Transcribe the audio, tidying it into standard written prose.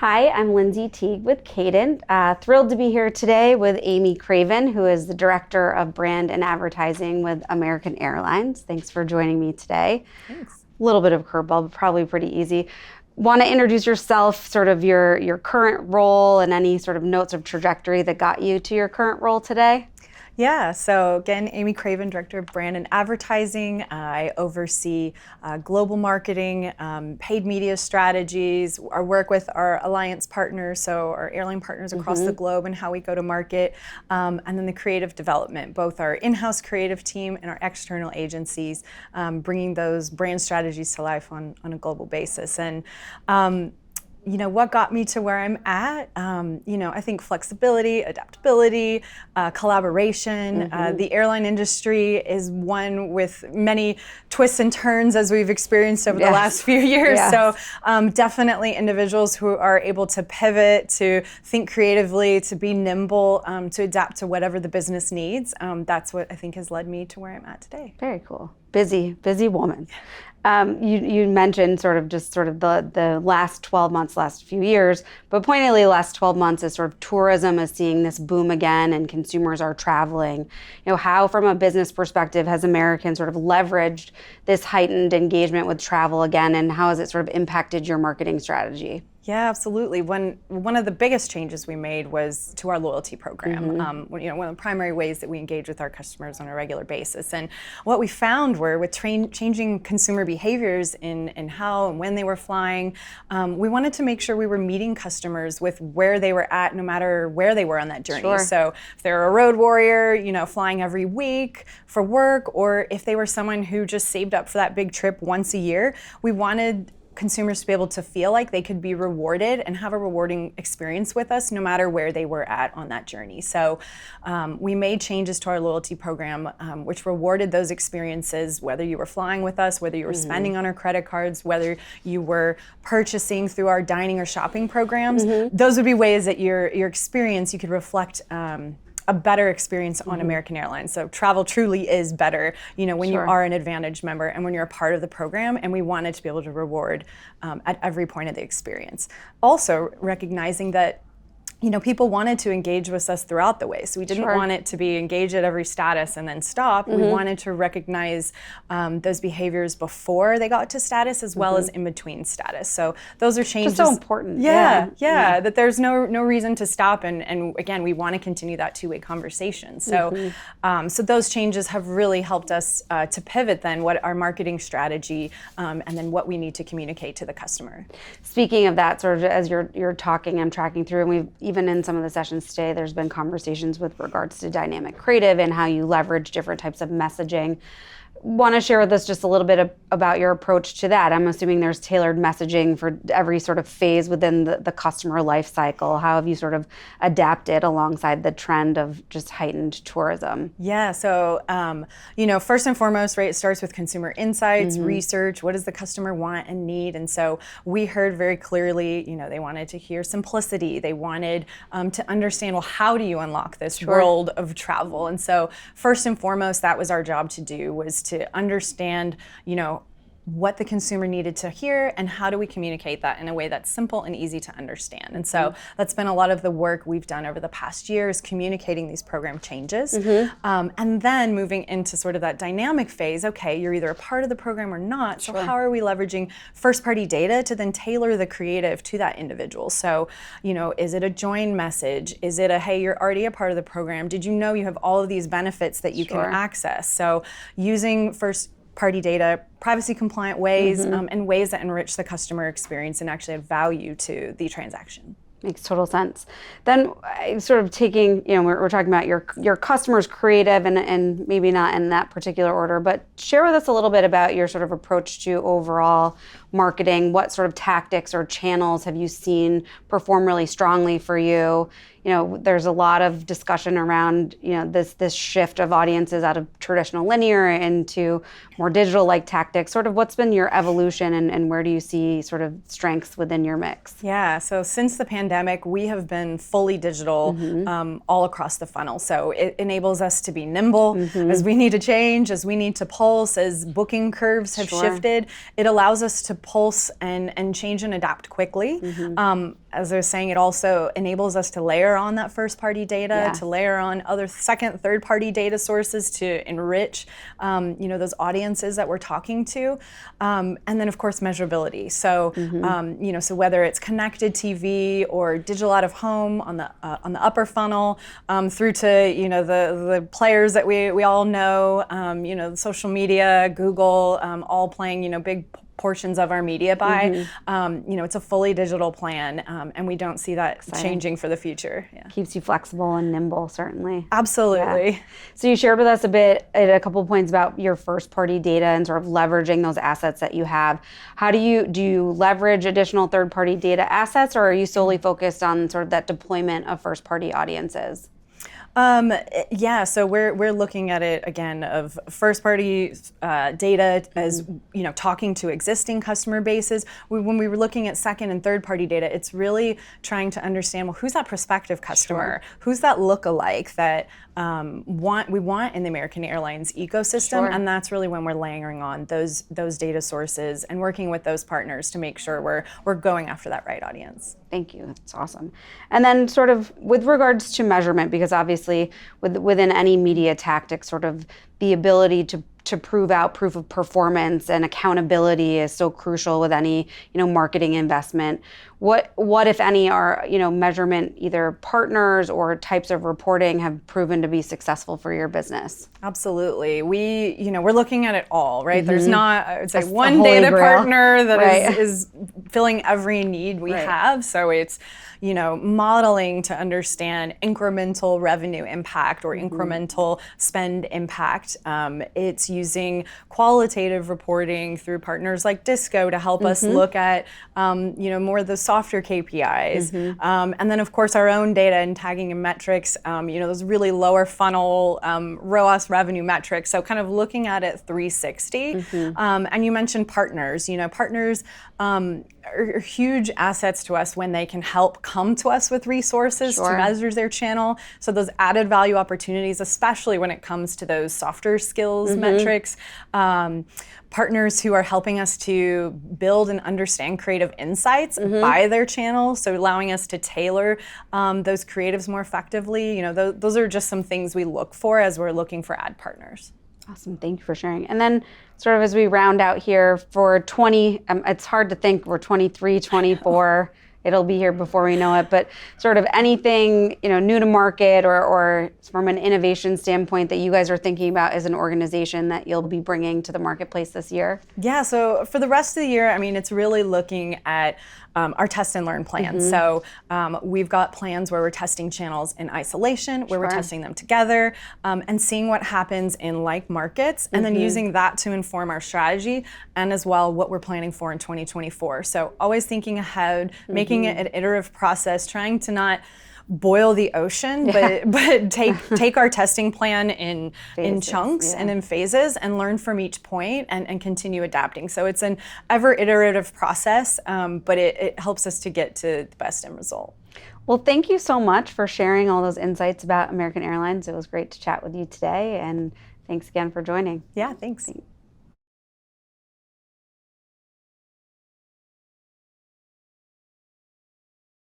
Hi, I'm Lindsay Teague with Cadent. Thrilled to be here today with Amy Craven, who is the Director of Brand and Advertising with American Airlines. Thanks for joining me today. Thanks. A little bit of curveball, but probably pretty easy. Want to introduce yourself, sort of your current role and any sort of notes of trajectory that got you to your current role today? Yeah, so again, Amy Craven, Director of Brand and Advertising. I oversee global marketing, paid media strategies, our work with our alliance partners, so our airline partners across the globe and how we go to market, and then the creative development, both our in-house creative team and our external agencies, bringing those brand strategies to life on a global basis. And what got me to where I'm at? I think flexibility, adaptability, collaboration. The airline industry is one with many twists and turns as we've experienced over the last few years. Yes. So definitely individuals who are able to pivot, to think creatively, to be nimble, to adapt to whatever the business needs. That's what I think has led me to where I'm at today. Very cool. Busy woman. You mentioned the last 12 months, last few years, but pointedly last 12 months is sort of tourism is seeing this boom again and consumers are traveling. How from a business perspective has American sort of leveraged this heightened engagement with travel again, and how has it sort of impacted your marketing strategy? Yeah, absolutely. One of the biggest changes we made was to our loyalty program. One of the primary ways that we engage with our customers on a regular basis. And what we found were with changing consumer behaviors in how and when they were flying, we wanted to make sure we were meeting customers with where they were at, no matter where they were on that journey. Sure. So if they're a road warrior, flying every week for work, or if they were someone who just saved up for that big trip once a year, we wanted consumers to be able to feel like they could be rewarded and have a rewarding experience with us no matter where they were at on that journey. So we made changes to our loyalty program, which rewarded those experiences, whether you were flying with us, whether you were spending on our credit cards, whether you were purchasing through our dining or shopping programs. Those would be ways that your experience, you could reflect a better experience on American Airlines. So travel truly is better, when you are an Advantage member and when you're a part of the program, and we wanted to be able to reward at every point of the experience. Also recognizing that people wanted to engage with us throughout the way. So we didn't want it to be engage at every status and then stop. We wanted to recognize those behaviors before they got to status as well as in between status. So those are changes. Just so important. Yeah, that there's no reason to stop. And again, we want to continue that two-way conversation. So so those changes have really helped us to pivot then what our marketing strategy and then what we need to communicate to the customer. Speaking of that, sort of as you're talking, I'm tracking through, and we've even in some of the sessions today, there's been conversations with regards to dynamic creative and how you leverage different types of messaging. Want to share with us just a little bit about your approach to that? I'm assuming there's tailored messaging for every sort of phase within the customer life cycle. How have you sort of adapted alongside the trend of just heightened tourism? Yeah, so first and foremost, right, it starts with consumer insights, research. What does the customer want and need? And so we heard very clearly, they wanted to hear simplicity. They wanted to understand, well, how do you unlock this world of travel? And so first and foremost, that was our job to do, was to understand, what the consumer needed to hear and how do we communicate that in a way that's simple and easy to understand. And so that's been a lot of the work we've done over the past year, is communicating these program changes. And then moving into sort of that dynamic phase. Okay, you're either a part of the program or not. So how are we leveraging first-party data to then tailor the creative to that individual? So, is it a join message? Is it a, hey, you're already a part of the program. Did you know you have all of these benefits that you can access? So using first-party data, privacy compliant ways, and ways that enrich the customer experience and actually add value to the transaction. Makes total sense. Then sort of taking, we're talking about your customers' creative and maybe not in that particular order, but share with us a little bit about your sort of approach to overall marketing. What sort of tactics or channels have you seen perform really strongly for you? There's a lot of discussion around, this shift of audiences out of traditional linear into more digital-like tactics. Sort of what's been your evolution and where do you see sort of strengths within your mix? Yeah, so since the pandemic, we have been fully digital all across the funnel. So it enables us to be nimble as we need to change, as we need to pulse, as booking curves have shifted. It allows us to pulse and change and adapt quickly. As I was saying, it also enables us to layer on that first-party data, to layer on other second, third-party data sources to enrich, those audiences that we're talking to, and then of course measurability. So, so whether it's connected TV or digital out of home on the upper funnel, through to the players that we all know, social media, Google, all playing big portions of our media buy. It's a fully digital plan, and we don't see that changing for the future. Yeah. Keeps you flexible and nimble, certainly. Absolutely. Yeah. So you shared with us a bit at a couple of points about your first-party data and sort of leveraging those assets that you have. How do you leverage additional third-party data assets, or are you solely focused on sort of that deployment of first-party audiences? So we're looking at it again of first-party data as talking to existing customer bases. When we were looking at second and third-party data, it's really trying to understand, well, who's that prospective customer? Who's that look-alike that we want in the American Airlines ecosystem? And that's really when we're layering on those data sources and working with those partners to make sure we're going after that right audience. Thank you. That's awesome. And then sort of with regards to measurement, because obviously within any media tactic, sort of the ability to prove out proof of performance and accountability is so crucial with any marketing investment. What if any are measurement either partners or types of reporting have proven to be successful for your business? Absolutely. We're looking at it all, right? There's not, I would say, one data partner that is filling every need we have. So it's modeling to understand incremental revenue impact or incremental spend impact. It's using qualitative reporting through partners like Disco to help us look at more of the softer KPIs. And then of course our own data and tagging and metrics, those really lower funnel ROAS revenue metrics. So kind of looking at it 360. And you mentioned partners. Partners are huge assets to us when they can help come to us with resources to measure their channel. So those added value opportunities, especially when it comes to those softer skills metrics. Partners who are helping us to build and understand creative insights by their channel, so allowing us to tailor those creatives more effectively. Those are just some things we look for as we're looking for ad partners. Awesome, thank you for sharing. And then sort of as we round out here for it's hard to think, we're 23, 24, it'll be here before we know it, but sort of anything new to market or from an innovation standpoint that you guys are thinking about as an organization that you'll be bringing to the marketplace this year? Yeah, so for the rest of the year, it's really looking at our test and learn plans. So we've got plans where we're testing channels in isolation, where we're testing them together, and seeing what happens in like markets, and then using that to inform our strategy and as well what we're planning for in 2024. So always thinking ahead, making it an iterative process, trying to not boil the ocean, but take our testing plan in chunks and in phases and learn from each point and continue adapting. So it's an ever iterative process, but it helps us to get to the best end result. Well, thank you so much for sharing all those insights about American Airlines. It was great to chat with you today, and thanks again for joining. Yeah, thanks.